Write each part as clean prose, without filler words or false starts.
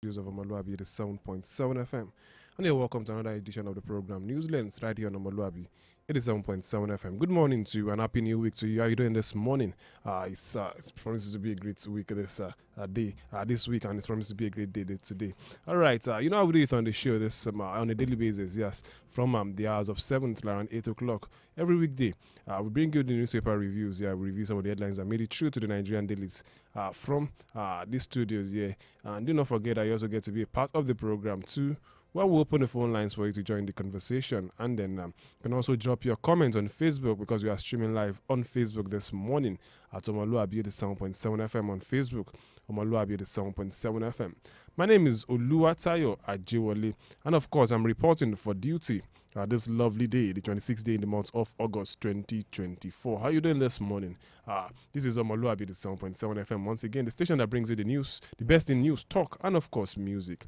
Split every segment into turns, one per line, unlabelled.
Of Omoluwabi, it is 7.7 FM. And you're welcome to another edition of the program Newslands right here on Omoluwabi. It is 7.7 FM. Good morning to you and happy new week to you. How are you doing this morning? It promises to be a great week this week, and it promises to be a great day today. All right, you know how we do it on the show this on a daily basis, yes, from the hours of 7 till around 8 o'clock every weekday. We bring you the newspaper reviews. Yeah, we review some of the headlines that made it through to the Nigerian dailies from these studios. Yeah, and do not forget that you also get to be a part of the program too. Well, we'll open the phone lines for you to join the conversation, and then you can also drop your comments on Facebook because we are streaming live on Facebook this morning at Omoluwabi, the 7.7 FM on Facebook. Omoluwabi, the 7.7 FM. My name is Oluwatayo Ajewole, and of course, I'm reporting for duty this lovely day, the 26th day in the month of August 2024. How are you doing this morning? This is Omoluwabi, the 7.7 FM. Once again, the station that brings you the news, the best in news, talk, and of course, music.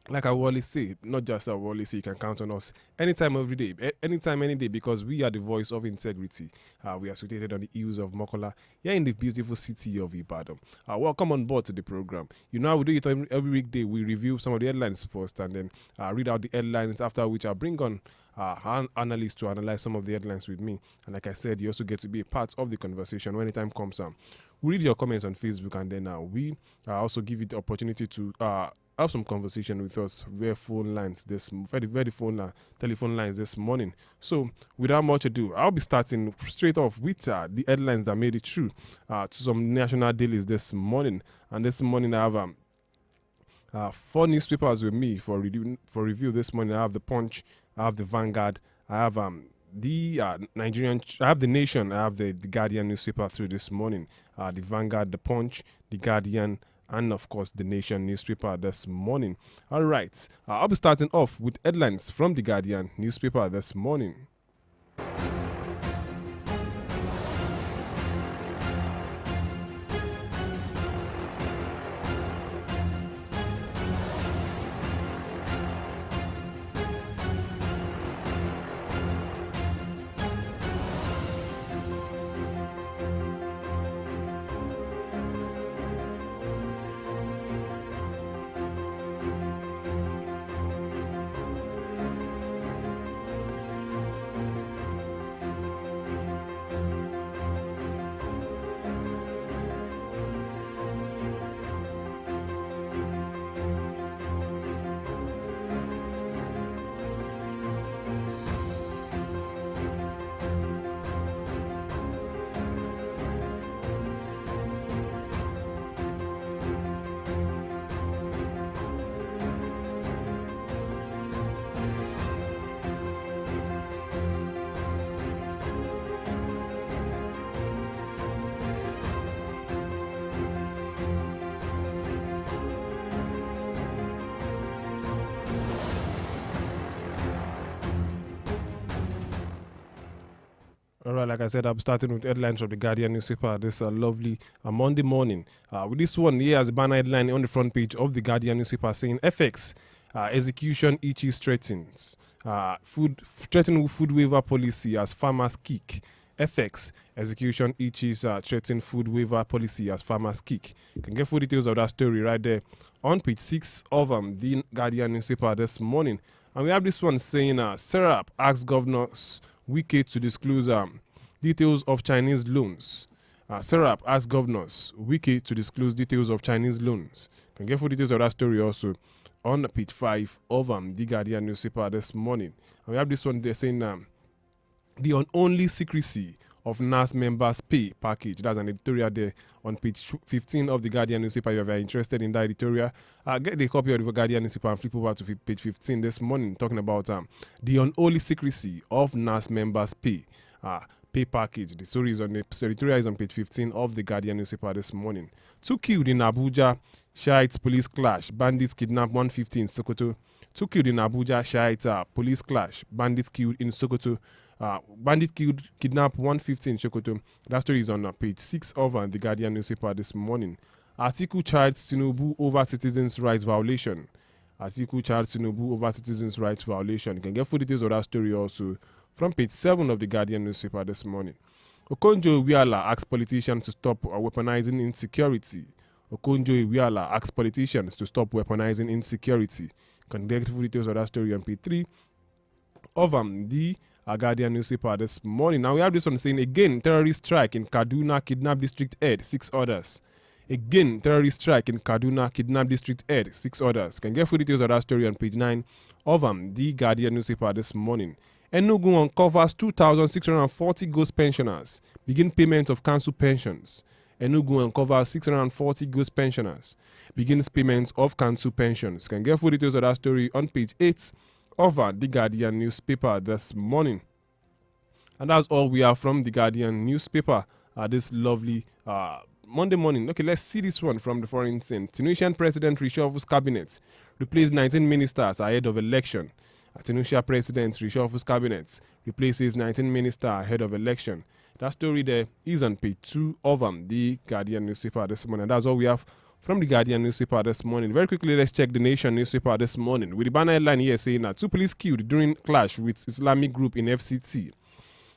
Like I always say, not just I always say, you can count on us anytime, every day, anytime, any day, because we are the voice of integrity. We are situated on the hills of Mokola, here in the beautiful city of Ibadan. Welcome on board to the program. You know how we do it every weekday. We review some of the headlines first and then read out the headlines, after which I bring on analysts to analyze some of the headlines with me. And like I said, you also get to be a part of the conversation when the time comes. We read your comments on Facebook, and then we also give you the opportunity to have some conversation with us via phone lines telephone lines this morning. So without much ado, I'll be starting straight off with the headlines that made it through to some national dailies this morning. And this morning I have 4 newspapers with me for review this morning. I have the Punch, I have the Vanguard, I have the Nigerian, I have the Nation, I have the Guardian newspaper through this morning. The Vanguard, the Punch, the Guardian, and of course the Nation newspaper this morning. All right, I'll be starting off with headlines from the Guardian newspaper this morning. All right, like I said, I'm starting with headlines from the Guardian newspaper this lovely Monday morning. With this one, here as a banner headline on the front page of the Guardian newspaper saying FX execution itches threatens. Threatening food waiver policy as farmers kick. FX execution itches threatening food waiver policy as farmers kick. You can get full details of that story right there on page 6 of the Guardian newspaper this morning. And we have this one saying Serap asks governors Wike to disclose details of Chinese loans. Serap asks governors Wike to disclose details of Chinese loans. You can get full details of that story also on page 5 of the Guardian newspaper this morning. And we have this one there saying the only secrecy of NAS members' pay package. That's an editorial there on page 15 of the Guardian newspaper. If you are interested in that editorial, get the copy of the Guardian newspaper and flip over to page 15 this morning, talking about the unholy secrecy of NAS members' pay package. The story is on the editorial is on page 15 of the Guardian newspaper this morning. 2 killed in Abuja, Shiite police clash, bandits kidnap 150 in Sokoto. 2 killed in Abuja, Shiite police clash, bandits killed in Sokoto. Bandit kidnap 150 in Sokoto. That story is on page 6 of the Guardian newspaper this morning. Article charged Tinubu over citizens' rights violation. Article charged Tinubu over citizens' rights violation. You can get full details of that story also from page 7 of the Guardian newspaper this morning. Okonjo-Iweala asks politicians to stop weaponizing insecurity. Okonjo-Iweala asks politicians to stop weaponizing insecurity. Can get full details of that story on page 3 of the Guardian newspaper this morning. Now we have this one saying again, terrorist strike in Kaduna, kidnap district head, 6 others. Again, terrorist strike in Kaduna, kidnap district head, 6 others. Can get full details of that story on page 9 of the Guardian newspaper this morning. Enugu uncovers 2,640 ghost pensioners. Begin payment of council pensions. Enugu uncovers 640 ghost pensioners. Begins payment of council pensions. Can get full details of that story on page 8 of the Guardian newspaper this morning. And that's all we have from the Guardian newspaper this lovely Monday morning. Okay, let's see this one from the foreign scene. Tunisian president reshuffles cabinet. Replaces 19 ministers ahead of election. Tunisia president reshuffles cabinet. Replaces 19 ministers ahead of election. That story there is on page 2 of the Guardian newspaper this morning. That's all we have from the Guardian newspaper this morning. Very quickly, let's check the Nation newspaper this morning. With the banner headline here saying that 2 police killed during clash with Islamic group in FCT.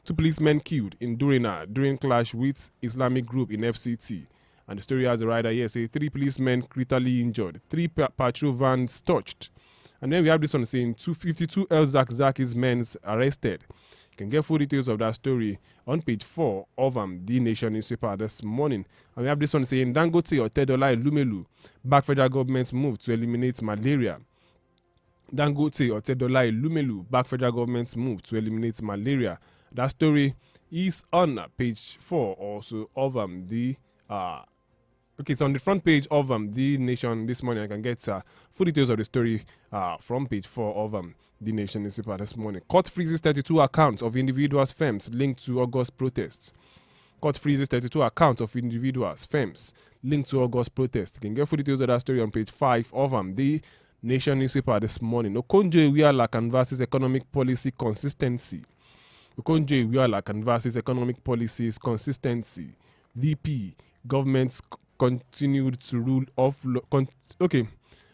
2 policemen killed in during clash with Islamic group in FCT. And the story has a writer here saying 3 policemen critically injured, 3 patrol vans touched. And then we have this one saying 252 El Zakzaki's men arrested. You can get full details of that story on page 4 of the Nation newspaper this morning. And we have this one saying Dangote Otedola Elumelu back federal government's move to eliminate malaria. Dangote Otedola Elumelu back federal government's move to eliminate malaria. That story is on page 4 also of the okay, it's on the front page of the Nation this morning. I can get full details of the story from page 4 of the Nation newspaper this morning. Court freezes 32 accounts of individuals' firms linked to August protests. Court freezes 32 accounts of individuals' firms linked to August protests. You can get full details of that story on page 5 of the Nation newspaper this morning. Okonjo-Iweala canvasses economic policy consistency. Okonjo-Iweala canvasses economic policies consistency. VP, governments continued to rule of law.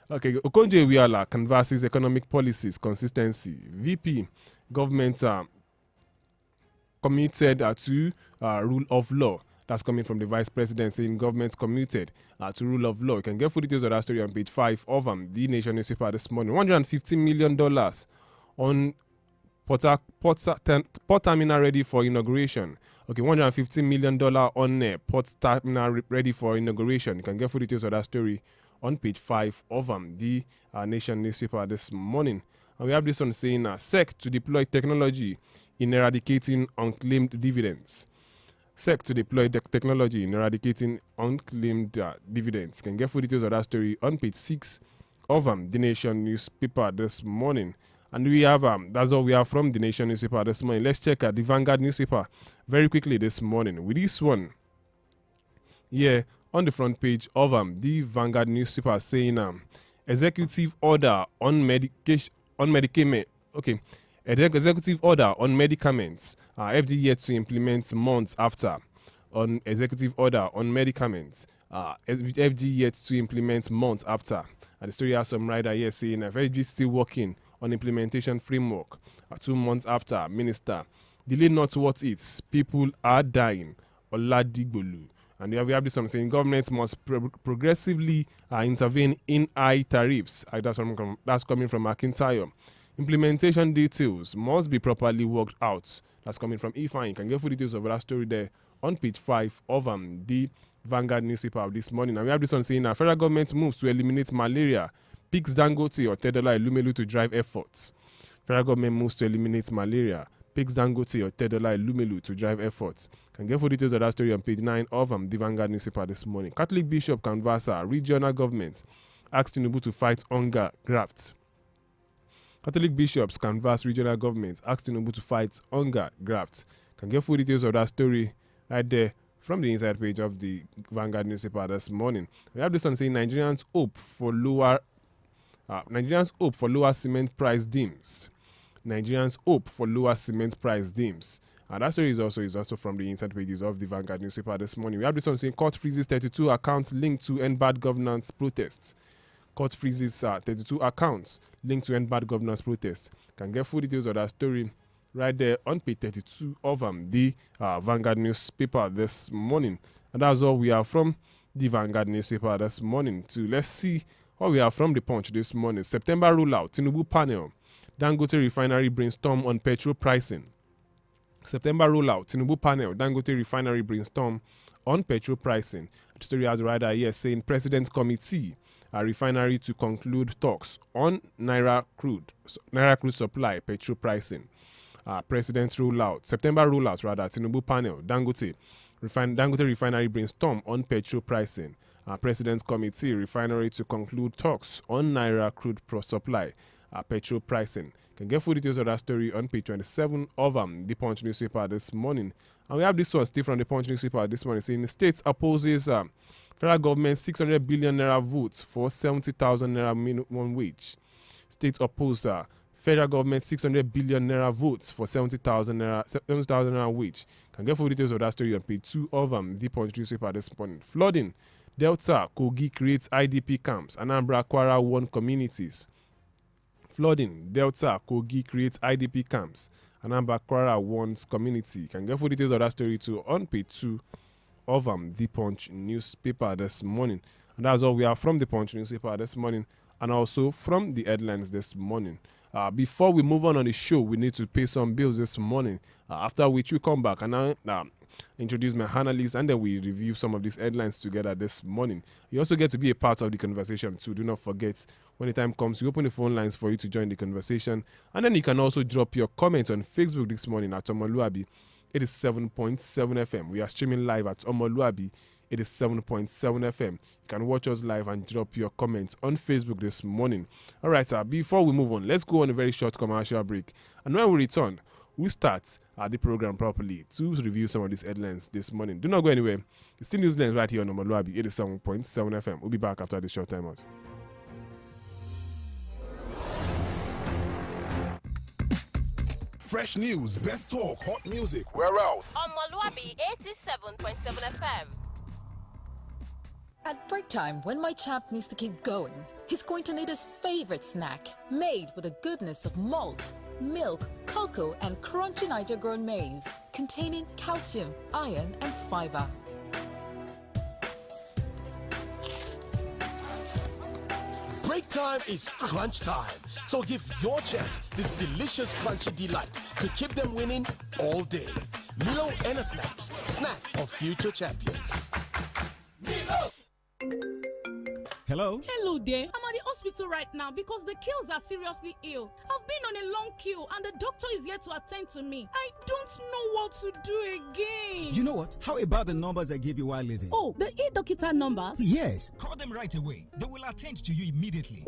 Okonjo-Iweala canvasses economic policies consistency. VP, government committed to rule of law. That's coming from the vice president saying government committed to rule of law. You can get full details of that story on page 5 of the Nation newspaper this morning. $150 million on Port terminal ready for inauguration. Okay, $150 million on Port terminal ready for inauguration. You can get full details of that story on page 5 of the Nation newspaper this morning. And we have this one saying SEC to deploy technology in eradicating unclaimed dividends. SEC to deploy the technology in eradicating unclaimed dividends. You can get full details of that story on page 6 of the Nation newspaper this morning. And we have, that's all we have from the Nation newspaper this morning. Let's check the Vanguard newspaper very quickly this morning. With this one, yeah, on the front page of the Vanguard newspaper saying, executive order on medication, on medicament. Okay, executive order on medicaments. FDA yet to implement months after. On executive order on medicaments. FDA yet to implement months after. And the story has some writer here saying FDA is still working on implementation framework 2 months after. Minister, delay not what it's, people are dying. Oladigbolu. And we have this one saying governments must progressively intervene in high tariffs. That's coming from McIntyre. Implementation details must be properly worked out. That's coming from Ifeanyi. You can get full details of that story there on page 5 of the Vanguard newspaper of this morning. And we have this one saying federal government moves to eliminate malaria. Picks Dangote or Otedola Elumelu to drive efforts. Federal government moves to eliminate malaria. Picks Dangote or Otedola Elumelu to drive efforts. Can get full details of that story on page 9 of the Vanguard newspaper this morning. Catholic Bishop canvasser regional governments asks Tinubu to fight hunger graft. Catholic bishops canvass regional governments asks Tinubu to fight hunger graft. Can get full details of that story right there from the inside page of the Vanguard newspaper this morning. We have this one saying Nigerians hope for lower cement price dims. Nigerians hope for lower cement price dims. That story is also from the inside pages of the Vanguard newspaper this morning. We have this one saying court freezes 32 accounts linked to end bad governance protests. Court freezes 32 accounts linked to end bad governance protests. Can get full details of that story right there on page 32 of the Vanguard newspaper this morning. And that's all we have from the Vanguard newspaper this morning too. Let's see what we have from the Punch this morning. September rollout, Tinubu panel. Dangote refinery brainstorm on petrol pricing. September rollout, Tinubu panel. Dangote refinery brainstorm on petrol pricing. The story has a writer here saying President Committee a refinery to conclude talks on Naira crude supply, petrol pricing. President's rollout, September rollout rather, Tinubu panel, Dangote refinery brainstorm on petrol pricing. President's Committee refinery to conclude talks on Naira crude supply, petrol pricing. You can get full details of that story on page 27 of the Punch newspaper this morning. And we have this one still from the Punch newspaper this morning saying the state opposes federal government 600 billion naira votes for 70,000 naira minimum wage. State oppose federal government 600 billion naira votes for 70,000 naira wage. Can get full details of that story on page 2 of the Punch newspaper this morning. Flooding, Delta, Kogi creates IDP camps. Anambra, Kwara warn communities. Flooding, Delta, Kogi creates IDP camps. Anambra, Kwara warns community. Can get full details of that story too on page 2 of the Punch newspaper this morning. And that's all we have from the Punch newspaper this morning and also from the headlines this morning. Before we move on the show, we need to pay some bills this morning, after which we come back and I introduce my analysts and then we review some of these headlines together this morning. You also get to be a part of the conversation too. Do not forget, when the time comes, we open the phone lines for you to join the conversation. And then you can also drop your comments on Facebook this morning at omoluwabi. It is 7.7 FM. We are streaming live at omoluwabi. It is 7.7 FM. You can watch us live and drop your comments on Facebook this morning. All right, before we move on, let's go on a very short commercial break. And when we return, we'll start the program properly to review some of these headlines this morning. Do not go anywhere. It's still Newslands right here on omoluwabi. It is 7.7 FM. We'll be back after this short time out.
Fresh news, best talk, hot music, where else?
Omoluwabi 87.7 FM.
At break time, when my champ needs to keep going, he's going to need his favorite snack, made with the goodness of malt, milk, cocoa, and crunchy Niger-grown maize, containing calcium, iron, and fiber.
Break time is crunch time. So give your champs this delicious crunchy delight to keep them winning all day. Milo and a snacks, snack of future champions. Milo!
Hello?
Hello there. I'm at the hospital right now because the kills are seriously ill. I've been on a long queue and the doctor is here to attend to me. I don't know what to do again.
You know what? How about the numbers I gave you while leaving?
Oh, the e-Dokita numbers?
Yes.
Call them right away. They will attend to you immediately.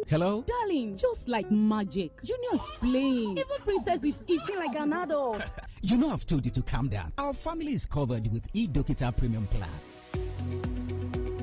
Hello?
Darling, just like magic. Junior is playing. Even Princess is eating like an adult.
You know I've told you to calm down. Our family is covered with e-Dokita Premium Plan.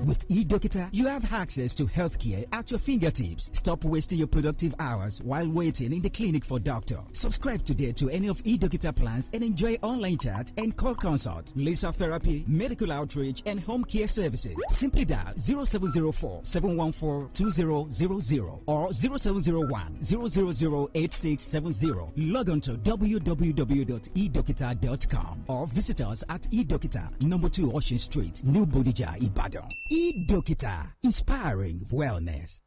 With eDokita, you have access to healthcare at your fingertips. Stop wasting your productive hours while waiting in the clinic for doctor. Subscribe today to any of eDokita plans and enjoy online chat and call consult, laser therapy, medical outreach, and home care services. Simply dial 0704-714-2000 or 0701-000-8670. Log on to www.edokita.com or visit us at eDokita, number 2 Ocean Street, New Bodija, Ibadan. eDokita, inspiring wellness.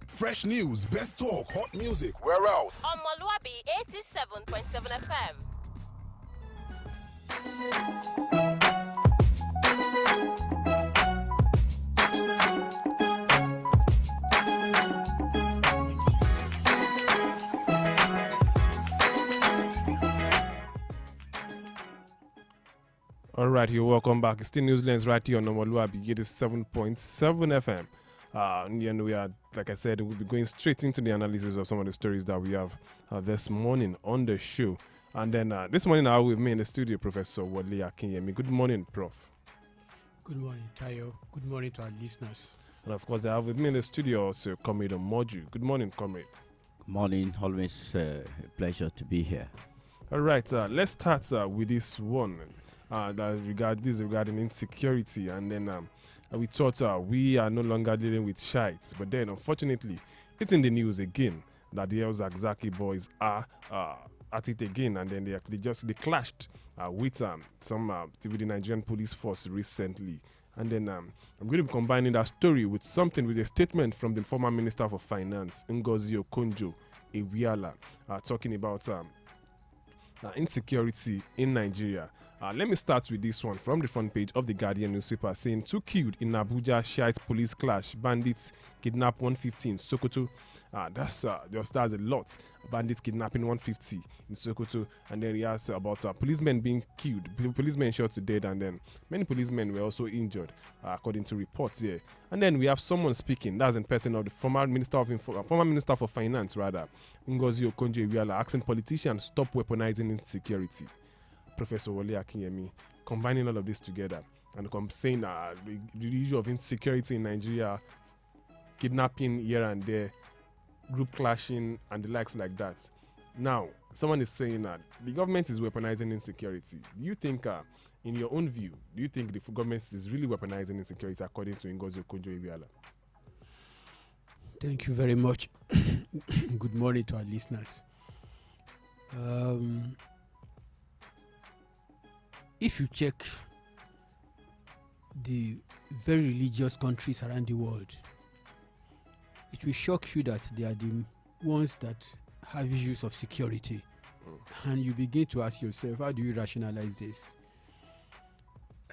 Fresh news, best talk, hot music, where else?
Omoluwabi 87.7 FM.
All right, you're welcome back. It's still Newslands right here on omoluwabi. It is 7.7 FM. And we are, like I said, we'll be going straight into the analysis of some of the stories that we have this morning on the show. And then this morning I have with me in the studio, Professor Wole Akinyemi. Good morning, Prof.
Good morning, Tayo. Good morning to our listeners.
And of course, I have with me in the studio also Comrade Omoju. Good morning, Comrade.
Good morning. Always a pleasure to be here.
All right, let's start with this one. Regarding insecurity, and then we thought we are no longer dealing with shites, but then unfortunately it's in the news again that the El Zakzaki boys are at it again, and then they clashed with with the Nigerian police force recently. And then I'm going to be combining that story with a statement from the former Minister for Finance, Ngozi Okonjo-Iweala, talking about insecurity in Nigeria. Let me start with this one from the front page of the Guardian newspaper, saying 2 killed in Abuja Shiite police clash. Bandits kidnap 150 in Sokoto. That's a lot. Bandits kidnapping 150 in Sokoto. And then he has about policemen being killed, policemen shot to death, and then many policemen were also injured, according to reports here. And then we have someone speaking. That's in person of the former Minister for Finance, rather, Ngozi Okonjo-Iweala, asking politicians stop weaponizing insecurity. Professor Wole Akinyemi, combining all of this together and saying the issue of insecurity in Nigeria, kidnapping here and there, group clashing, and the likes like that. Now, someone is saying that the government is weaponizing insecurity. Do you think, in your own view, do you think the government is really weaponizing insecurity according to Ngozi Okonjo-Iweala?
Thank you very much. Good morning to our listeners. If you check the very religious countries around the world, it will shock you that they are the ones that have issues of security. And you begin to ask yourself, how do you rationalize this?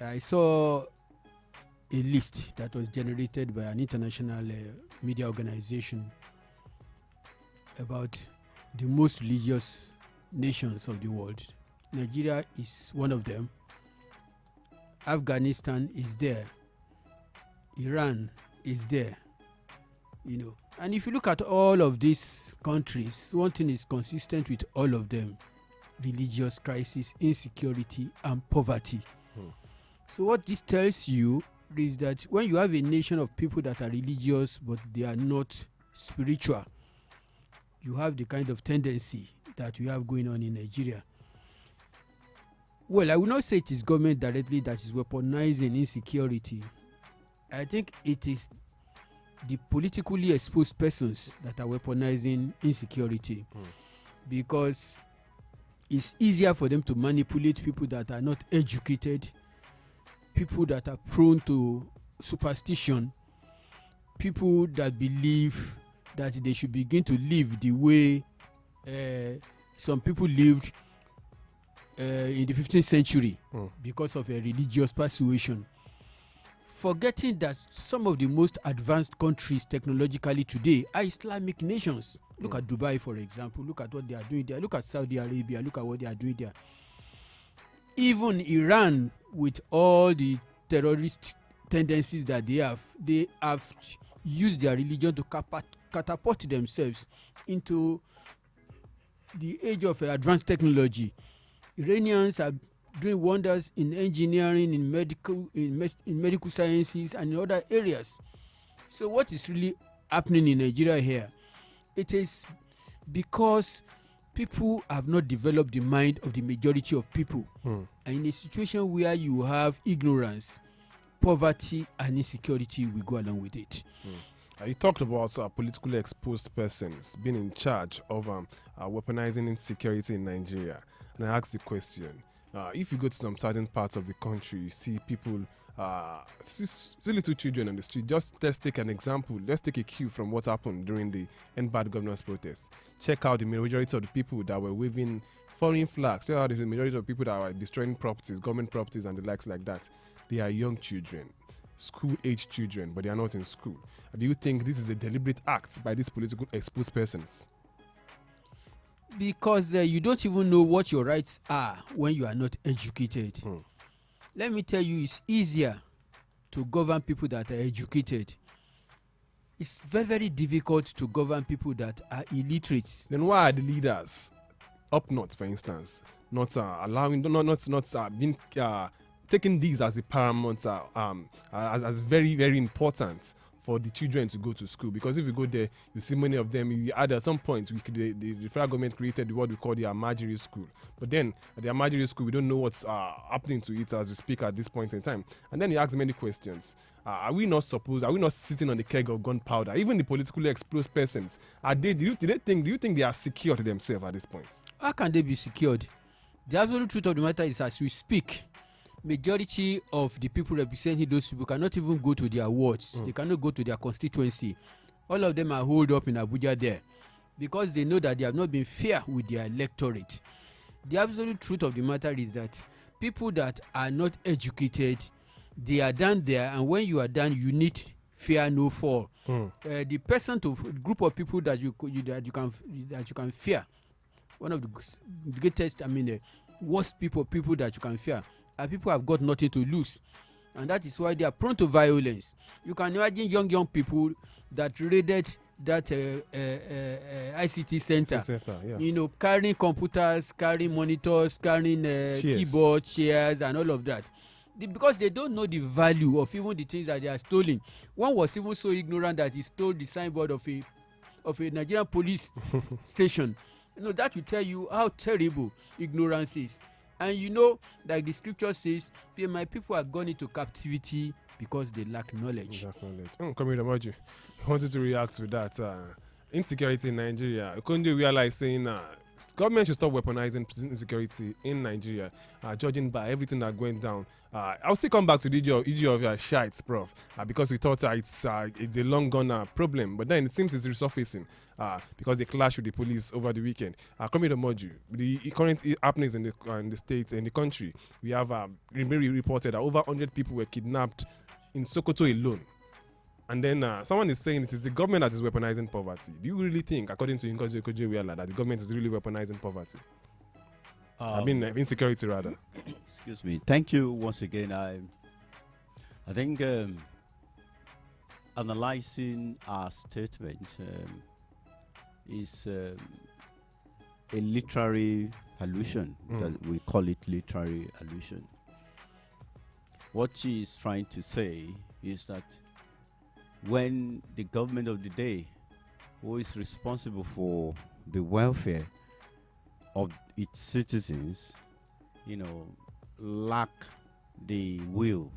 I saw a list that was generated by an international media organization about the most religious nations of the world. Nigeria is one of them. Afghanistan is there. Iran is there. And if you look at all of these countries, one thing is consistent with all of them: religious crisis, insecurity, and poverty. So what this tells you is that when you have a nation of people that are religious but they are not spiritual, you have the kind of tendency that we have going on in Nigeria. Well, I will not say it is government directly that is weaponizing insecurity. I think it is the politically exposed persons that are weaponizing insecurity, because it's easier for them to manipulate people that are not educated, people that are prone to superstition, people that believe that they should begin to live the way some people lived in the 15th century because of a religious persuasion, forgetting that some of the most advanced countries technologically today are Islamic nations. Look at Dubai, for example. Look at what they are doing there. Look at Saudi Arabia. Look at what they are doing there. Even Iran, with all the terrorist tendencies that they have used their religion to catapult themselves into the age of advanced technology. Iranians are doing wonders in engineering, in medical sciences, and in other areas. So what is really happening in Nigeria here? It is because people have not developed the mind of the majority of people. And in a situation where you have ignorance, poverty, and insecurity, we go along with it.
You talked about politically exposed persons being in charge of weaponizing insecurity in Nigeria. And I asked the question, if you go to some certain parts of the country, you see people, see little children on the street. Let's take an example. Let's take a cue from what happened during the End Bad Governance protest. Check out the majority of the people that were waving foreign flags. Check out the majority of the people that were destroying properties, government properties, and the likes like that. They are young children, school-age children, but they are not in school. Do you think this is a deliberate act by these political exposed persons?
Because you don't even know what your rights are when you are not educated. Let me tell you, it's easier to govern people that are educated. It's very, very difficult to govern people that are illiterate.
Then why are the leaders up north, for instance, not allowing, taking these as the paramount, as very, very important for the children to go to school. Because if you go there, you see many of them. You add at some point, the federal government created what we call the Amajiri school. But then at the Amajiri school, we don't know what's happening to it as we speak at this point in time. And then you ask many questions. Are we not sitting on the keg of gunpowder? Even the politically exposed persons, do you think they are secured themselves at this point?
How can they be secured? The absolute truth of the matter is, as we speak, majority of the people representing those people cannot even go to their wards. They cannot go to their constituency. All of them are holed up in Abuja there because they know that they have not been fair with their electorate. The absolute truth of the matter is that people that are not educated, they are done there, and when you are done, you need fear no fall. The group of people that you can fear, one of the greatest, worst people that you can fear, are people who have got nothing to lose, and that is why they are prone to violence. You can imagine young people that raided that ICT center, carrying computers, carrying monitors, carrying keyboard, chairs, and all of that. Because they don't know the value of even the things that they are stolen. One was even so ignorant that he stole the signboard of a Nigerian police station. That will tell you how terrible ignorance is. And like the scripture says, my people are gone into captivity because they lack knowledge.
Comrade Amaju, I wanted to react to that. Insecurity in Nigeria. Couldn't you realize saying government should stop weaponizing insecurity in Nigeria, judging by everything that went down. I'll still come back to the issue of shites, Prof, because we thought it's a long gone problem, but then it seems it's resurfacing because they clashed with the police over the weekend. Coming to Moju, the current happenings in the state, in the country, we have reported that over 100 people were kidnapped in Sokoto alone. And then someone is saying it is the government that is weaponizing poverty. Do you really think, according to Ngozi Okonjo-Iweala, that the government is really weaponizing poverty? Insecurity, rather.
Excuse me. Thank you once again. I think analyzing our statement is a literary allusion. That we call it literary allusion. What she is trying to say is that when the government of the day, who is responsible for the welfare of its citizens, lack the will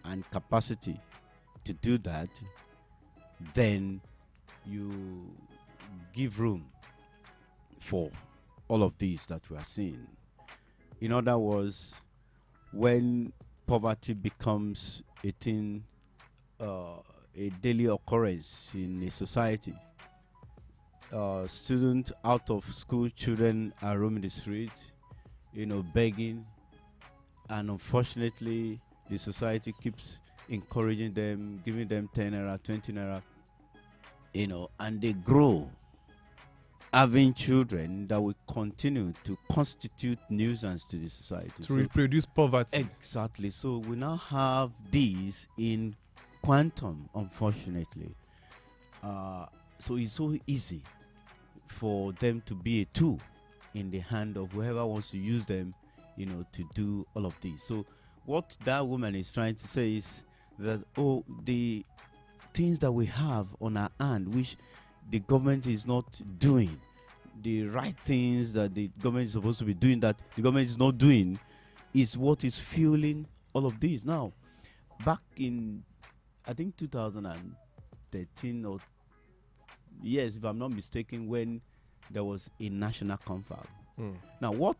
and capacity to do that, then you give room for all of these that we are seeing. In other words, when poverty becomes a thing, a daily occurrence in a society, students out of school, children are roaming the streets, begging, and unfortunately the society keeps encouraging them, giving them 10 naira, 20 naira, and they grow having children that will continue to constitute nuisance to the society.
To reproduce poverty.
Exactly. So we now have these in quantum, unfortunately. So it's so easy for them to be a tool in the hand of whoever wants to use them, to do all of this. So what that woman is trying to say is that, the things that we have on our hand, which the government is not doing, the right things that the government is supposed to be doing that the government is not doing, is what is fueling all of this. Now, back in, I think 2013 or yes, if I'm not mistaken, when there was a national confab. Now, what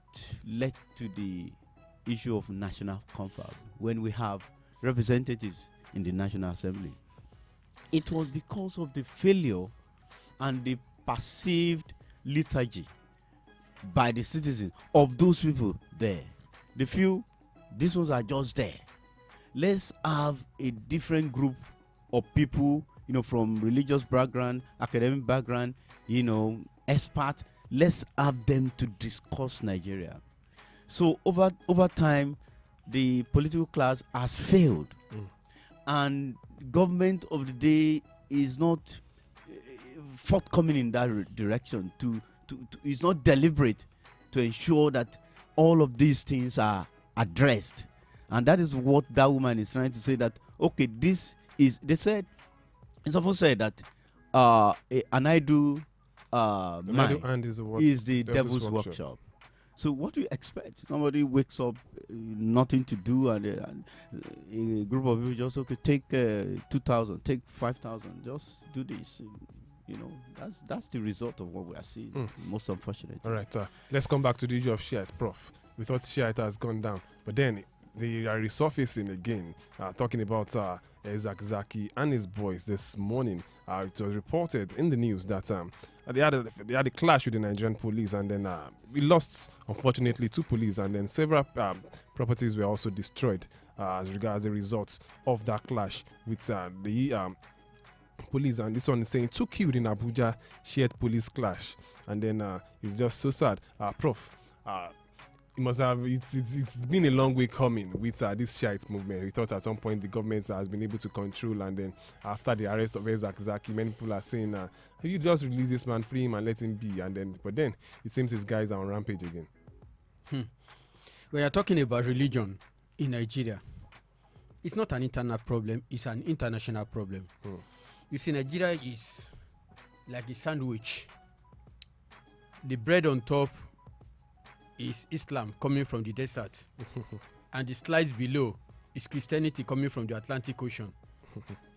led to the issue of national confab when we have representatives in the National Assembly? It was because of the failure and the perceived lethargy by the citizens of those people there. They feel these ones are just there. Let's have a different group of people, from religious background, academic background, expert. Let's have them to discuss Nigeria. So over time, the political class has failed, and government of the day is not forthcoming in that direction. It's not deliberate to ensure that all of these things are addressed, and that is what that woman is trying to say. That okay, this is. They said It's often said that an idle mind
And is,
is the devil's workshop. So what do you expect? Somebody wakes up, nothing to do, and a group of people just take 2,000, take 5,000, just do this. You know, that's the result of what we are seeing. Most unfortunate.
All right, let's come back to the issue of Shiite, Prof. We thought Shiite has gone down, but then they are resurfacing again, talking about Zakzaki and his boys this morning. It was reported in the news that they had a clash with the Nigerian police, and then we lost, unfortunately, 2 police, and then several properties were also destroyed as regards the results of that clash with the police. And this one is saying 2 killed in Abuja shared police clash, and then it's just so sad. Prof, it must have it's been a long way coming with this Shiite movement. We thought at some point the government has been able to control, and then after the arrest of Zakzaki, many people are saying, you just release this man, free him and let him be. But then it seems these guys are on rampage again.
When you're talking about religion in Nigeria, it's not an internal problem, it's an international problem. You see, Nigeria is like a sandwich. The bread on top is Islam coming from the desert, and the slice below is Christianity coming from the Atlantic Ocean,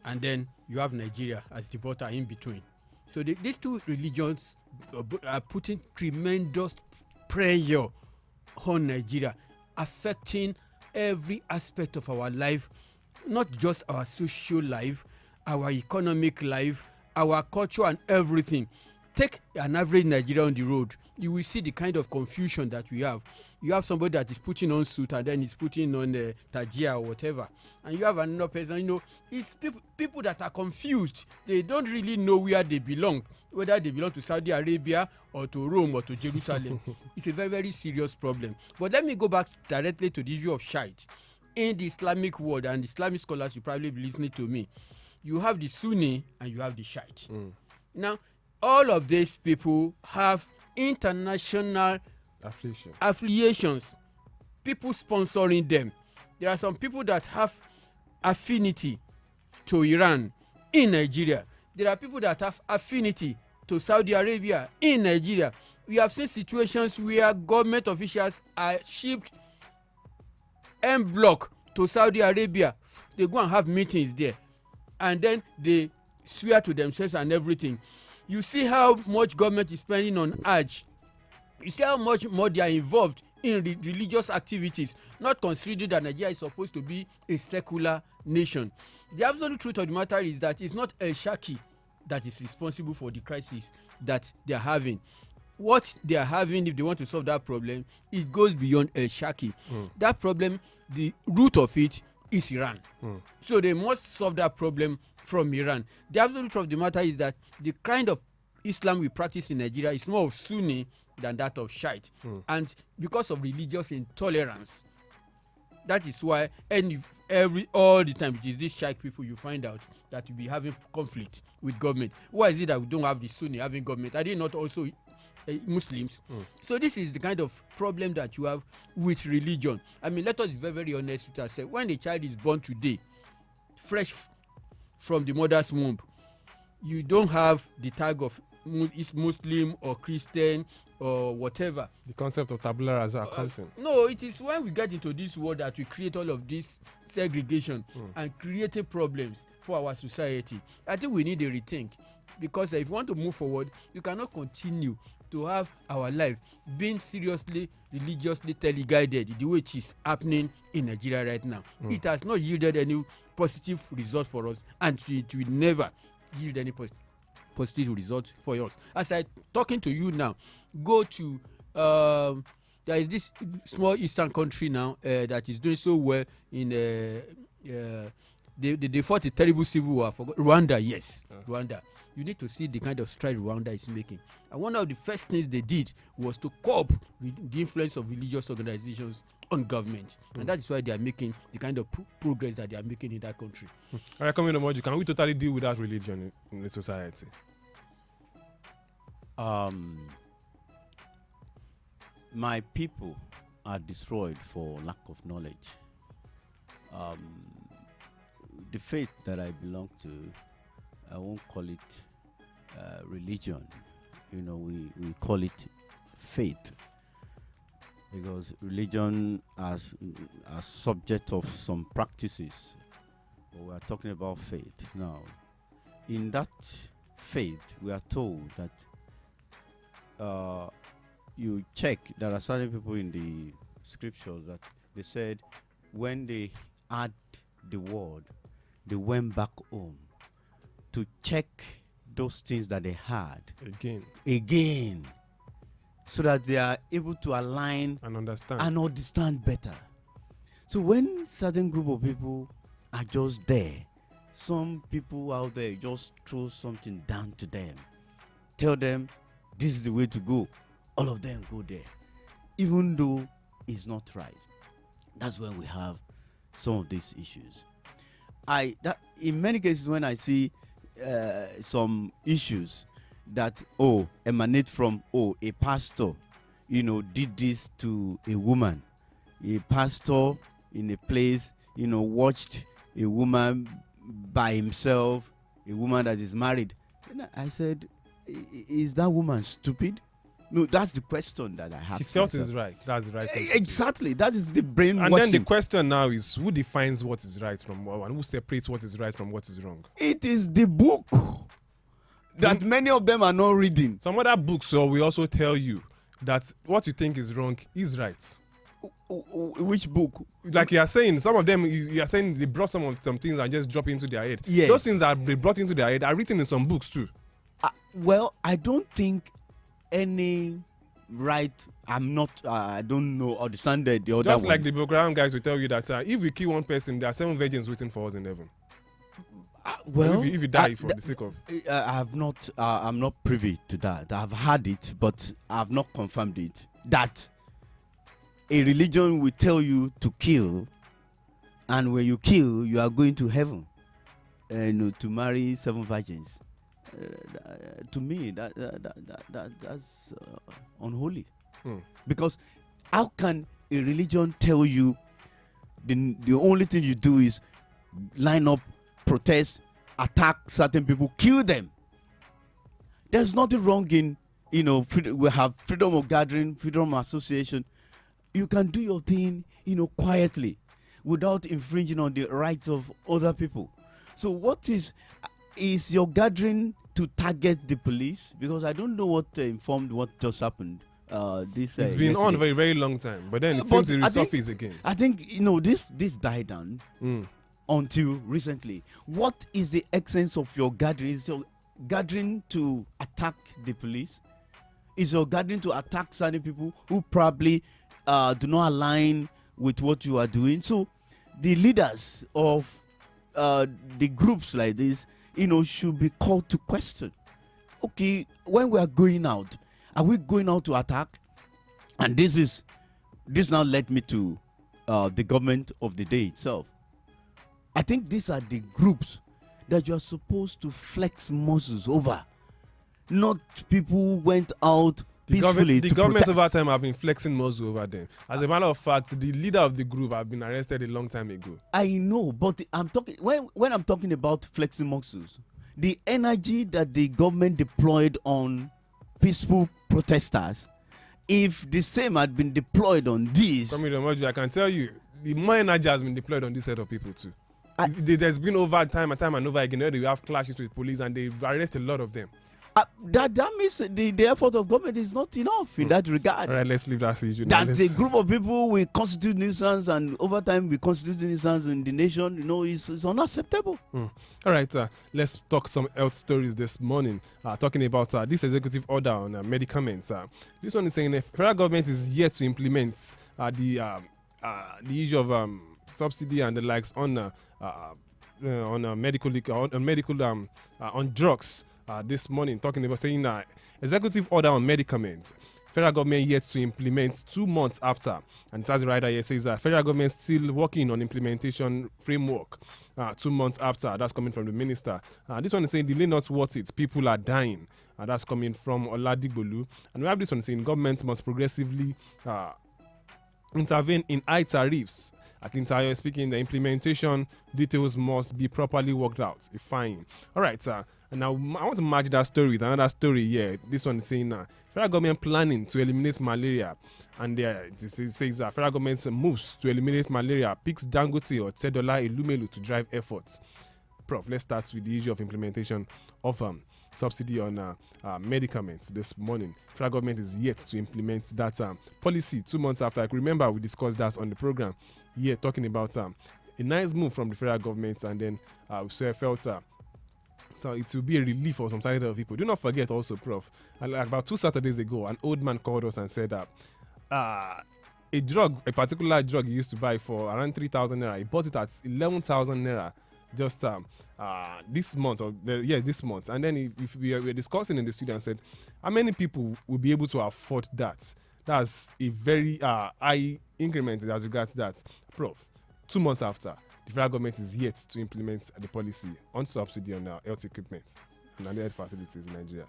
and then you have Nigeria as the border in between. So these 2 religions are putting tremendous pressure on Nigeria, affecting every aspect of our life, not just our social life, our economic life, our culture, and everything. Take an average Nigerian on the road, you will see the kind of confusion that we have. You have somebody that is putting on suit and then is putting on tajia or whatever, and you have another person. It's people that are confused. They don't really know where they belong, whether they belong to Saudi Arabia or to Rome or to Jerusalem. It's a very, very serious problem. But let me go back directly to the issue of Shiite. In the Islamic world, and Islamic scholars, you probably be listening to me, you have the Sunni and you have the Shiite. Now, all of these people have international affiliations, people sponsoring them. There are some people that have affinity to Iran in Nigeria. There are people that have affinity to Saudi Arabia in Nigeria. We have seen situations where government officials are shipped en bloc to Saudi Arabia. They go and have meetings there, and then they swear to themselves and everything. You see how much government is spending on Hajj. You see how much more they are involved in religious activities, not considering that Nigeria is supposed to be a secular nation. The absolute truth of the matter is that it's not El Shaki that is responsible for the crisis that they are having. What they are having, if they want to solve that problem, it goes beyond El Shaki. That problem, the root of it is Iran. So they must solve that problem from Iran. The absolute truth of the matter is that the kind of Islam we practice in Nigeria is more of Sunni than that of Shiite. And because of religious intolerance, that is why all the time it is these Shiite people you find out that will be having conflict with government. Why is it that we don't have the Sunni having government? Are they not also Muslims? So this is the kind of problem that you have with religion. I mean, let us be very, very honest with ourselves. When a child is born today, fresh from the mother's womb, you don't have the tag of is Muslim or Christian or whatever. The
concept of tabula rasa comes in.
No, it is when we get into this world that we create all of this segregation and creating problems for our society. I think we need a rethink, because if you want to move forward, you cannot continue to have our life being seriously religiously teleguided the way it is happening in Nigeria right now. It has not yielded any positive result for us, and it will never yield any positive result for us. As I talking to you now, go to there is this small eastern country now that is doing so well in they fought a terrible civil war for Rwanda. Yes, Rwanda. You need to see the kind of stride Rwanda is making. And one of the first things they did was to cope with the influence of religious organizations on government. And that is why they are making the kind of progress that they are making in that country.
All right, coming on, can we totally deal with that religion in the society?
My people are destroyed for lack of knowledge. The faith that I belong to, I won't call it religion. We call it faith, because religion as subject of some practices. But we are talking about faith now. In that faith, we are told that you check. There are certain people in the scriptures that they said when they heard the word, they went back home to check those things that they had again, so that they are able to align
and
understand better. So when certain group of people are just there, some people out there just throw something down to them, tell them this is the way to go, all of them go there, even though it's not right. That's when we have some of these issues. In many cases, when I see some issues that emanate from a pastor, did this to a woman, a pastor in a place, watched a woman by himself, a woman that is married. And I said, is that woman stupid? No, that's the question that I have.
She felt is right. That's the right thing.
Exactly. That is the brain.
And then the question now is, who defines what is right from what, and who separates what is right from what is wrong?
It is the book that many of them are not reading.
Some other books will also tell you that what you think is wrong is right.
Which book?
Like you are saying, some of them, you are saying they brought some things and just drop into their head.
Yes.
Those things that they brought into their head are written in some books too.
Well, I don't think any right. I don't know, understand the other
just
one.
like the Boko Haram guys will tell you that if we kill one person, there are 7 virgins waiting for us in heaven.
Well,
if you die for the sake of,
I have not. I'm not privy to that. I've heard it, but I have not confirmed it. That a religion will tell you to kill, and when you kill, you are going to heaven, and to marry 7 virgins. To me, that's unholy. Because how can a religion tell you the only thing you do is line up, protest, attack certain people, kill them? There's nothing wrong in we have freedom of gathering, freedom of association. You can do your thing quietly without infringing on the rights of other people. So what is your gathering to target the police? Because I don't know what informed what just happened. It's
been
yesterday.
on for a very long time, but then it seems to resurface again.
I think this died down until recently. What is the essence of your gathering? Is your gathering to attack the police? Is your gathering to attack certain people who probably do not align with what you are doing? So the leaders of the groups like this, should be called to question. Okay, when we are going out, are we going out to attack? And this now led me to the government of the day itself. I think these are the groups that you are supposed to flex muscles over, not people who went out peacefully.
The government over time have been flexing muscle over them. As a matter of fact, the leader of the group have been arrested a long time ago.
I know, but I'm talking when I'm talking about flexing muscles, the energy that the government deployed on peaceful protesters, if the same had been deployed on these,
I can tell you, the more energy has been deployed on this set of people too. There's been over time and over again, they have clashes with police and they've arrested a lot of them.
That means the effort of government is not enough in that regard.
All right, let's leave that issue.
That a group of people will constitute nuisance, and over time we constitute nuisance in the nation, is unacceptable.
All right, let's talk some health stories this morning. Talking about this executive order on medicaments. This one is saying the federal government is yet to implement the issue of subsidy and the likes on drugs. This morning, talking about saying that executive order on medicaments, federal government yet to implement 2 months after. And as the writer here says, federal government still working on implementation framework 2 months after. That's coming from the minister. This one is saying delay not worth it. People are dying. That's coming from Oladigbolu. And we have this one saying government must progressively intervene in high tariffs. Akintayo is speaking, the implementation details must be properly worked out. Fine. All right, And now I want to match that story with another story here. This one is saying now, federal government planning to eliminate malaria. And it says that federal government moves to eliminate malaria, picks Dangote or Tedola Elumelu to drive efforts. Prof, let's start with the issue of implementation of subsidy on medicaments this morning. Federal government is yet to implement that policy 2 months after. I can remember we discussed that on the program here, talking about a nice move from the federal government, and then we felt so it will be a relief for some side of people. Do not forget also, Prof, like about 2 Saturdays ago, an old man called us and said that a particular drug he used to buy for around 3,000 naira, he bought it at 11,000 naira just this month, this month. And then if we were discussing in the studio and said, how many people will be able to afford that? That's a very high increment as regards that. Prof, 2 months after, the federal government is yet to implement the policy on subsidy on health equipment and other health facilities in Nigeria.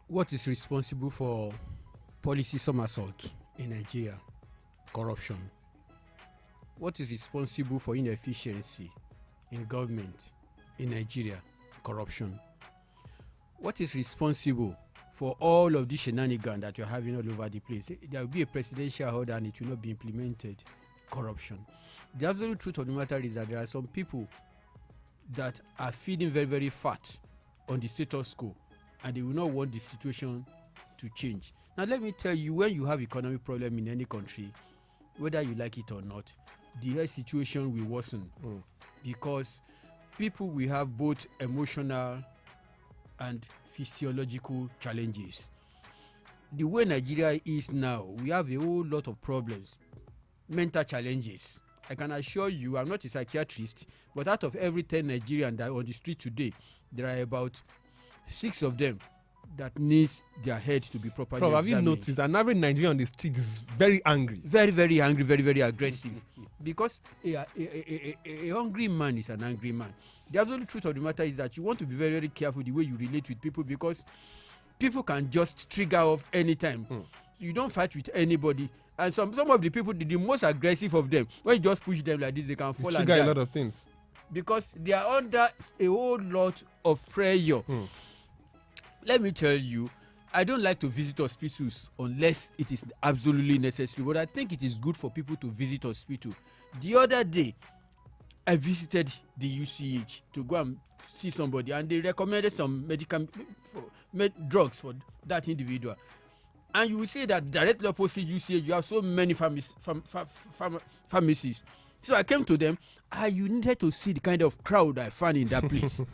What is responsible for policy somersault in Nigeria? Corruption. What is responsible for inefficiency in government in Nigeria? Corruption. What is responsible for all of this shenanigans that you're having all over the place? There will be a presidential order and it will not be implemented. Corruption. The absolute truth of the matter is that there are some people that are feeding very, very fat on the status quo, and they will not want the situation to change. Now, let me tell you, when you have economic problem in any country, whether you like it or not, the health situation will worsen because people will have both emotional and physiological challenges. The way Nigeria is now, we have a whole lot of problems, mental challenges. I can assure you, I'm not a psychiatrist, but out of every 10 Nigerians that are on the street today, there are about 6 of them that needs their head to be properly examined.
Have you noticed an average Nigerian on the street is very angry?
Very, very angry, very, very aggressive. Because a hungry man is an angry man. The absolute truth of the matter is that you want to be very, very careful the way you relate with people, because people can just trigger off anytime. So you don't fight with anybody. And some of the people, the most aggressive of them, when you just push them like this, they can fall and die.
Trigger a lot of things.
Because they are under a whole lot of pressure. Let me tell you, I don't like to visit hospitals unless it is absolutely necessary. But I think it is good for people to visit hospital. The other day, I visited the UCH to go and see somebody, and they recommended some drugs for that individual. And you will see that directly opposite UCH, you have so many pharmacies. So I came to them, and you needed to see the kind of crowd I found in that place.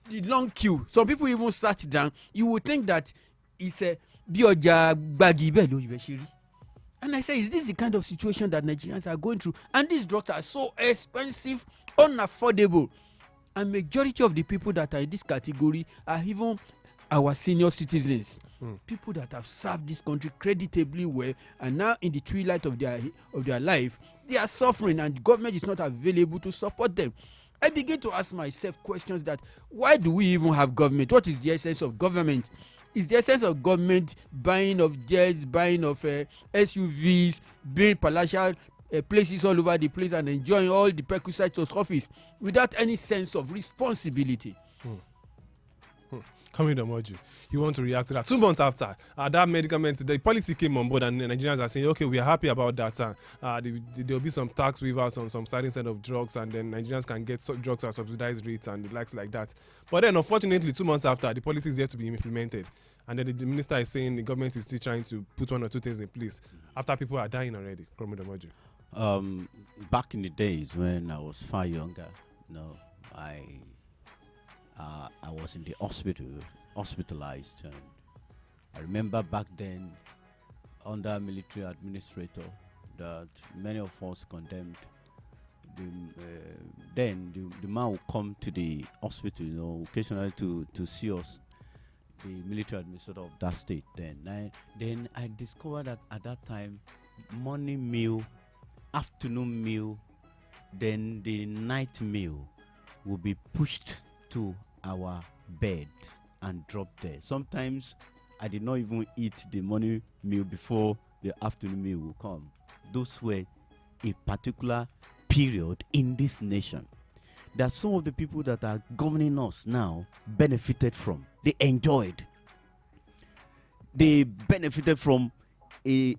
The long queue. Some people even sat down. You would think that it's a bioja bagi. And I say, is this the kind of situation that Nigerians are going through? And these drugs are so expensive, unaffordable. And majority of the people that are in this category are even our senior citizens. People that have served this country creditably well, and now in the twilight of their life, they are suffering, and the government is not available to support them. I begin to ask myself questions that, why do we even have government? What is the essence of government? Is the essence of government buying of jets, buying of SUVs, building palatial places all over the place and enjoying all the perquisites of office without any sense of responsibility?
Coming to Moju, you want to react to that? 2 months after that medicament, the policy came on board, and Nigerians are saying, okay, we are happy about that. There will be some tax waivers on some certain set of drugs, and then Nigerians can get drugs at subsidized rates and the likes like that. But then, unfortunately, 2 months after, the policy is yet to be implemented, and then the minister is saying the government is still trying to put 1 or 2 things in place after people are dying already. Coming to Moju.
Back in the days when I was far younger, I was in the hospitalized, and I remember back then, under military administrator, that many of us condemned. Then the man would come to the hospital, occasionally to see us, the military administrator of that state. Then I discovered that at that time, morning meal, afternoon meal, then the night meal will be pushed to our bed and dropped there. Sometimes I did not even eat the morning meal before the afternoon meal will come. Those were a particular period in this nation. that some of the people that are governing us now benefited from. They enjoyed. They benefited from a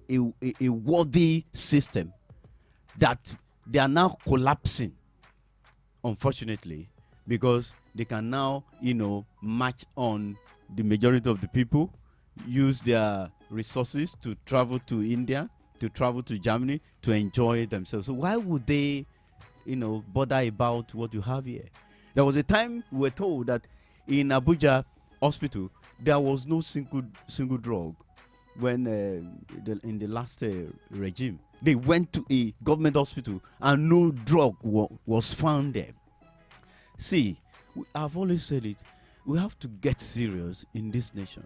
worthy system that they are now collapsing, unfortunately, because they can now, march on the majority of the people, use their resources to travel to India, to travel to Germany, to enjoy themselves. So why would they, bother about what you have here? There was a time we were told that in Abuja hospital, there was no single drug when in the last regime. They went to a government hospital and no drug was found there. See, I've always said it, we have to get serious in this nation.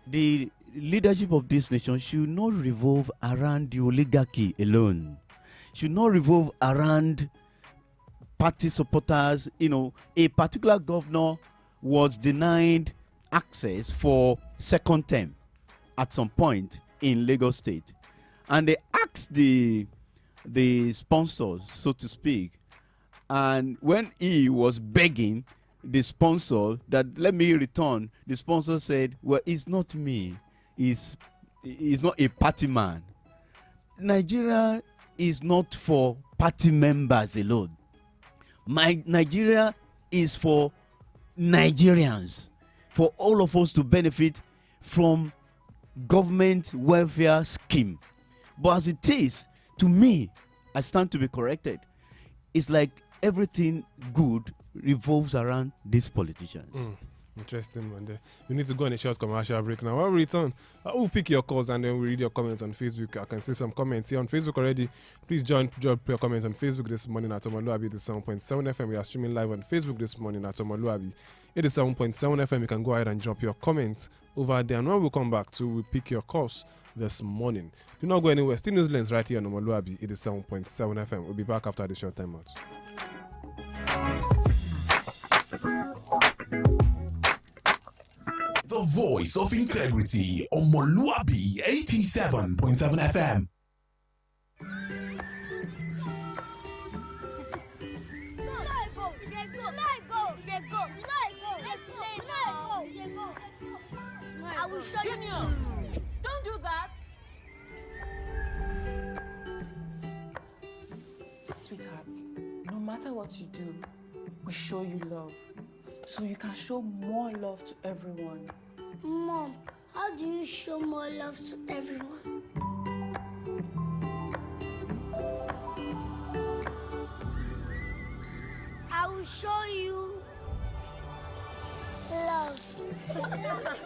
The leadership of this nation should not revolve around the oligarchy alone. Should not revolve around party supporters. A particular governor was denied access for second term at some point in Lagos State. And they asked the sponsors, so to speak, and when he was begging the sponsor that let me return, the sponsor said, well, it's not me. He's not a party man. Nigeria is not for party members alone. Nigeria is for Nigerians, for all of us to benefit from government welfare scheme. But as it is, to me, I stand to be corrected. It's like everything good revolves around these politicians.
Interesting one there. We need to go on a short commercial break now. When we return, we'll pick your calls and then we'll read your comments on Facebook. I can see some comments here on Facebook already. Please drop your comments on Facebook this morning at omoluwabi 7.7 FM. We are streaming live on Facebook this morning at omoluwabi 7.7 FM. You can go ahead and drop your comments over there. And when we come back we'll pick your calls this morning. Do not go anywhere. Still Newslands right here on omoluwabi 7.7 FM. We'll be back after the short time out.
The voice of integrity on omoluwabi 87.7 FM.
I will show you. Junior, don't do that.
Sweetheart, no matter what you do, we show you love. So you can show more love to everyone.
Mom, how do you show more love to everyone? I will show you love.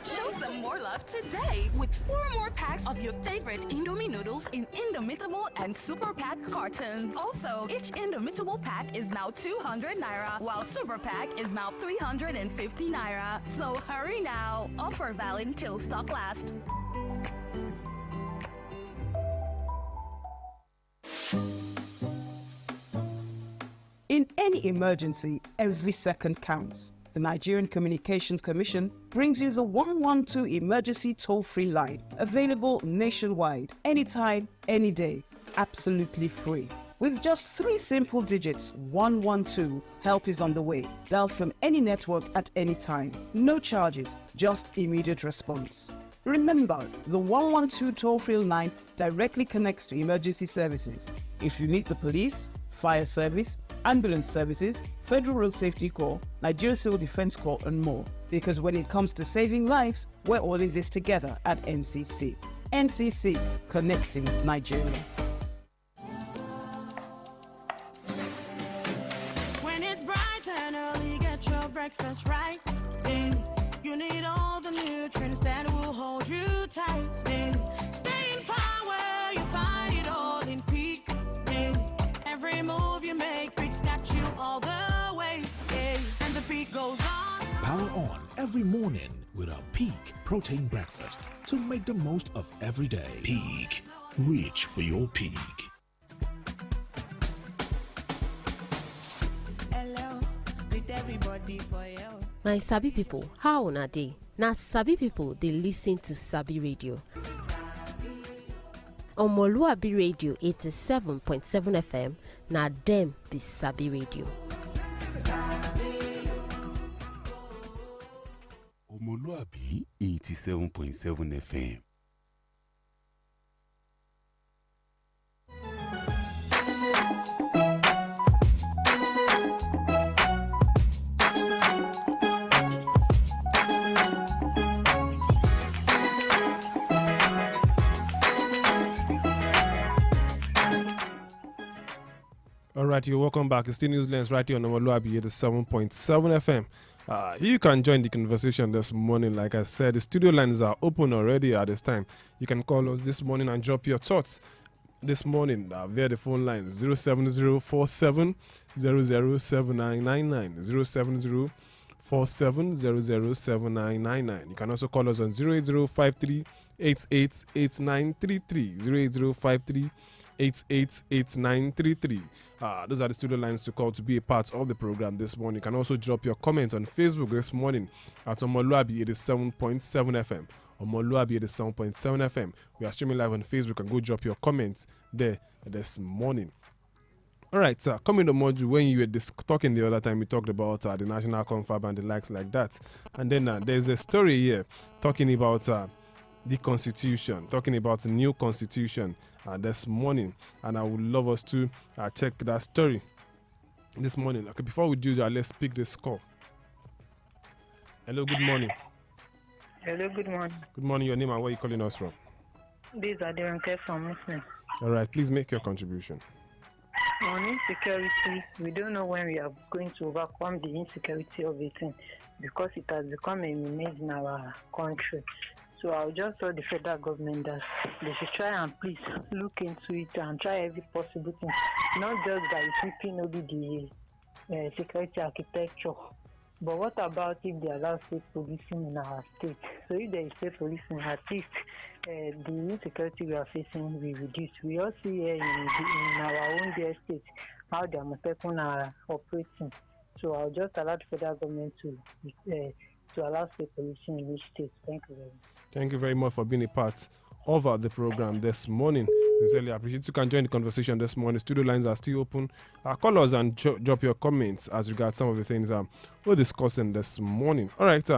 Show some more love today with 4 more packs of your favorite Indomie noodles in Indomitable and Super Pack cartons. Also, each Indomitable pack is now 200 naira, while Super Pack is now 350 naira. So hurry now. Offer valid till stock lasts.
In any emergency, every second counts. The Nigerian Communications Commission brings you the 112 emergency toll-free line, available nationwide, anytime, any day, absolutely free. With just 3 simple digits, 112, help is on the way. Dial from any network at any time. No charges, just immediate response. Remember, the 112 toll-free line directly connects to emergency services. If you need the police, fire service, ambulance services, Federal Road Safety Corps, Nigeria Civil Defense Corps, and more. Because when it comes to saving lives, we're all in this together at NCC. NCC, connecting Nigeria.
When it's bright and early, get your breakfast right. Baby, you need all the nutrients that will hold you tight. Baby, stay in power, you find it all in peak. Baby, every move you make, Peak's got you all the way. Yeah. And the beat goes on.
Power on every morning with a Peak protein breakfast to make the most of every day. Peak, reach for your peak.
Hello, with everybody for you.
My Sabi people, how una dey? Na Sabi people dey listen to Sabi Radio. Omoluwabi Radio 87.7 FM, na dem be Sabi Radio.
Omoluwabi 87.7 FM.
All right, you're welcome back. It's still Newslands right here on Omoluwabi 87.7 FM. You can join the conversation this morning. Like I said, the studio lines are open already at this time. You can call us this morning and drop your thoughts this morning via the phone line 07047 007999 07047007999. You can also call us on 08053 888933 08053 those are the studio lines to call to be a part of the program this morning. You can also drop your comments on Facebook this morning at Omoluwabi 87.7 FM. Omoluwabi 87.7 FM. We are streaming live on Facebook, and go drop your comments there this morning. All right, coming to module, when you were talking the other time, we talked about the national confab and the likes like that. And then there's a story here talking about the constitution, talking about the new constitution this morning, and I would love us to check that story this morning. Okay, before we do that, let's pick this call. Hello, good morning.
Hello, good morning.
Good morning, your name and where you calling us from?
This is Aderonke from Muslim.
All right, please make your contribution.
On insecurity, we don't know when we are going to overcome the insecurity of it because it has become a menace in our country. So I'll just tell the federal government that they should try and please look into it and try every possible thing, not just by sweeping over the security architecture. But what about if they allow state policing in our state? So if there is state policing, at least the insecurity we are facing will reduce. We all see here in our own dear state how the Amotekun are operating. So I'll just allow the federal government to allow state policing in each state. Thank you very much.
Thank you very much for being a part of the program this morning. Sincerely appreciate you can join the conversation this morning. Studio lines are still open. Call us and drop your comments as regards some of the things we're discussing this morning. All right,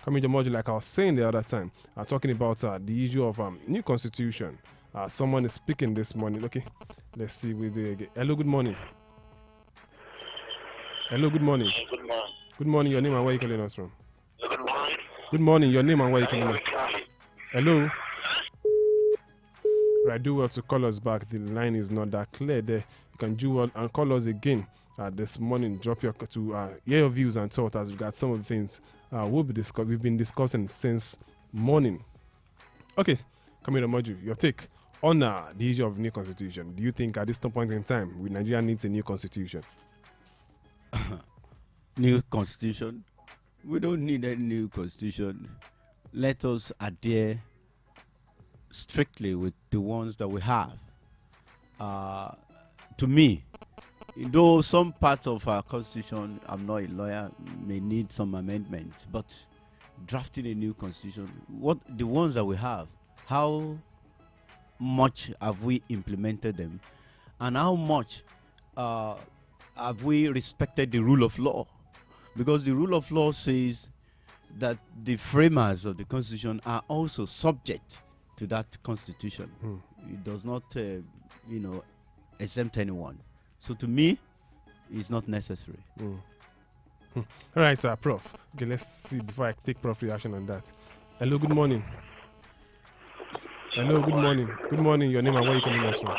coming to module, like I was saying the other time, talking about the issue of new constitution. Someone is speaking this morning. Okay, let's see we do again. Hello, good morning. Hello, good morning.
Good morning.
Good morning. Your name and where you calling us from?
Good morning.
Good morning. Your name and where you calling us? Hello. Right, do well to call us back. The line is not that clear there. You can do well and call us again this morning. Drop your hear your views and thoughts as regards some of the things we've been discussing since morning. Okay, coming to module, your take on the issue of new constitution. Do you think at this point in time, Nigeria needs a new constitution?
New constitution? We don't need any new constitution. Let us adhere strictly with the ones that we have. To me, though some parts of our constitution, I'm not a lawyer, may need some amendments, but drafting a new constitution, what the ones that we have, how much have we implemented them, and how much have we respected the rule of law? Because the rule of law says that the framers of the constitution are also subject to that constitution. It does not, exempt anyone. So to me, it's not necessary.
All right, Prof. Okay, let's see before I take Prof reaction on that. Hello, good morning. Hello, good morning. Good morning. Your name and where you coming us from?
From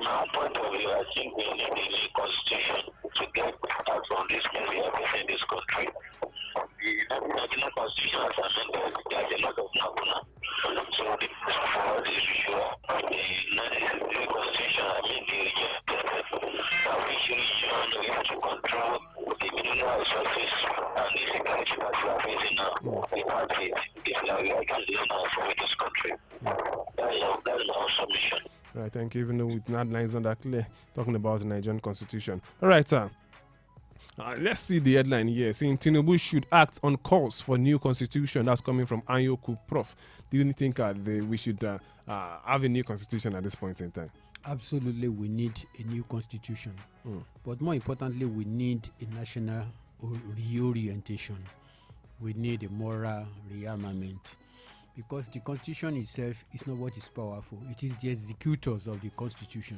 our point of view, I think we need a new constitution to get out from this mess we have in this country. The Nigerian constitution has amended. There's a lot of lacuna. So the issue of the new constitution, I mean we should to control the mineral resources and the security that we are facing now. Without it, it's like we can't live now from this country. That's our submission.
All right, thank you. Even though with not lines on that clear, talking about the Nigerian constitution. All right, sir. Let's see the headline here saying Tinubu should act on calls for new constitution. That's coming from Anyoku Prof. Do you think we should have a new constitution at this point in time?
Absolutely, we need a new constitution. But more importantly, we need a national reorientation. we need a moral rearmament, because the constitution itself is not what is powerful. It is the executors of the constitution.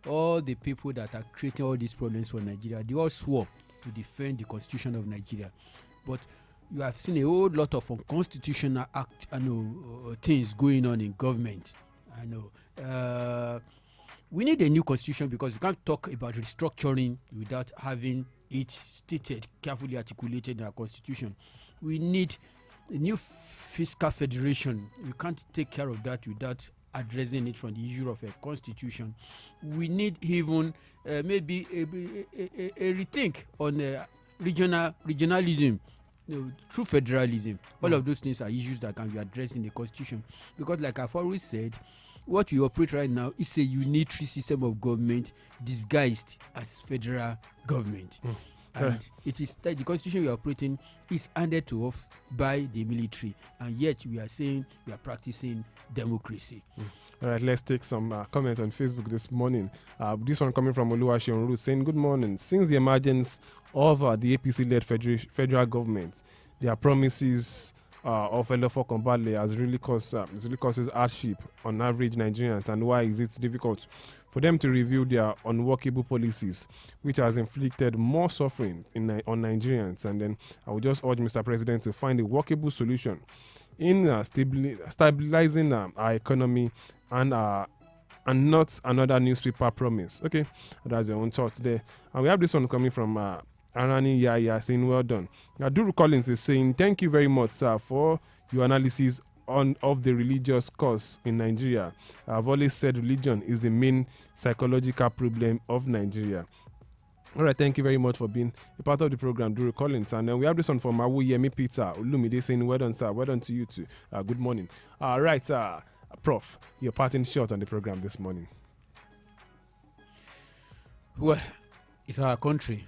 All the people that are creating all these problems for Nigeria, they all swore to defend the constitution of Nigeria. But you have seen a whole lot of unconstitutional things going on in government. I know. We need a new constitution, because you can't talk about restructuring without having it stated, carefully articulated in our constitution. We need a new fiscal federation. You can't take care of that without addressing it from the issue of a constitution. We need even maybe a rethink on regionalism, through federalism. All of those things are issues that can be addressed in the constitution, because like I've always said, what we operate right now is a unitary system of government disguised as federal government. And it is that the constitution we are operating is handed to us by the military, and yet we are saying we are practicing democracy.
All right, let's take some comments on Facebook this morning. This one coming from Oluwaseun saying, good morning. Since the emergence of the APC-led federal government, their promises of Elefo Kombale has really causes hardship on average Nigerians. And why is it difficult for them to review their unworkable policies, which has inflicted more suffering on Nigerians? And then I would just urge Mr. President to find a workable solution in stabilizing our economy and not another newspaper promise. Okay, that's your own thoughts there. And we have this one coming from Arani Yaya saying, well done. Duru Collins is saying, thank you very much, sir, for your analysis of the religious cause in Nigeria. I've always said religion is the main psychological problem of Nigeria. All right, thank you very much for being a part of the program, Duru Collins. And then we have this one from Mawu Yemi Peter Olumide saying, well done, sir. Well done to you too. Good morning. All right, Prof, your parting shot on the program this morning.
Well, it's our country,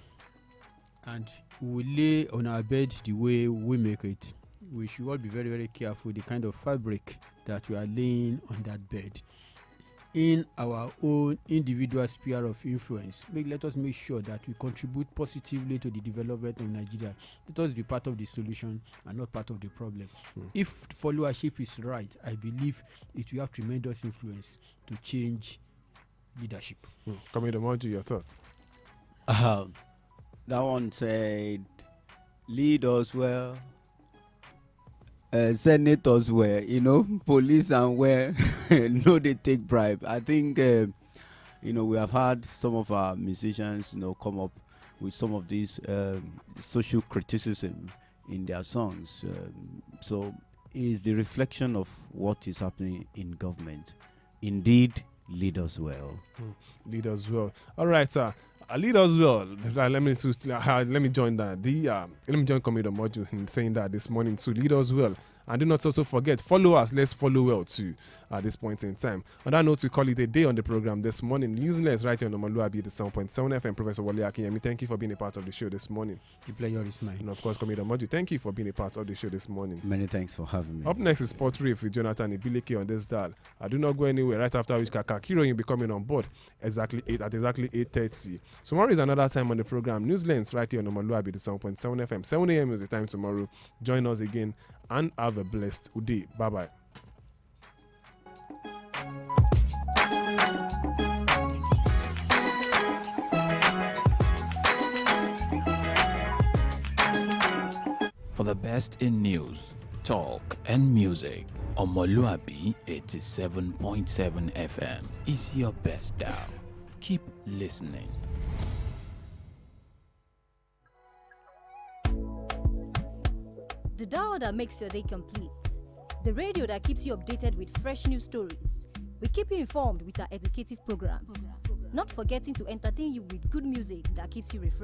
and we lay on our bed the way we make it. We should all be very, very careful the kind of fabric that we are laying on that bed. In our own individual sphere of influence, let us make sure that we contribute positively to the development of Nigeria. Let us be part of the solution and not part of the problem. If followership is right, I believe it will have tremendous influence to change leadership.
Commander Moji, your thoughts?
That one said, lead us well, senators were, police and where no, they take bribe. I think, we have had some of our musicians, come up with some of these social criticism in their songs. So it's the reflection of what is happening in government. Indeed, lead us well.
Lead us well. All right, sir. Lead us well. Let me join that. Let me join Commander Mojo in saying that this morning to lead us well. And do not also forget, follow us. Let's follow well too at this point in time. On that note, we call it a day on the program this morning. Newsletters right here on omoluwabi, the 7.7 FM. Professor Wale Akinyemi, thank you for being a part of the show this morning.
The pleasure is mine.
And of course, Commander Mojo, thank you for being a part of the show this morning.
Many thanks for having me.
Up next is Sport Riff with Jonathan Ibileke on this dial. I do not go anywhere. Right after which Kaka Kiro will be coming on board at exactly 8:30. Tomorrow is another time on the program. Newslands right here on omoluwabi, the 7.7 FM. 7 a.m. is the time tomorrow. Join us again and have a blessed day. Bye-bye.
For the best in news, talk, and music, omoluwabi 87.7 FM is your best dial. Keep listening.
The dial that makes your day complete. The radio that keeps you updated with fresh news stories. We keep you informed with our educative programs. Not forgetting to entertain you with good music that keeps you refreshed.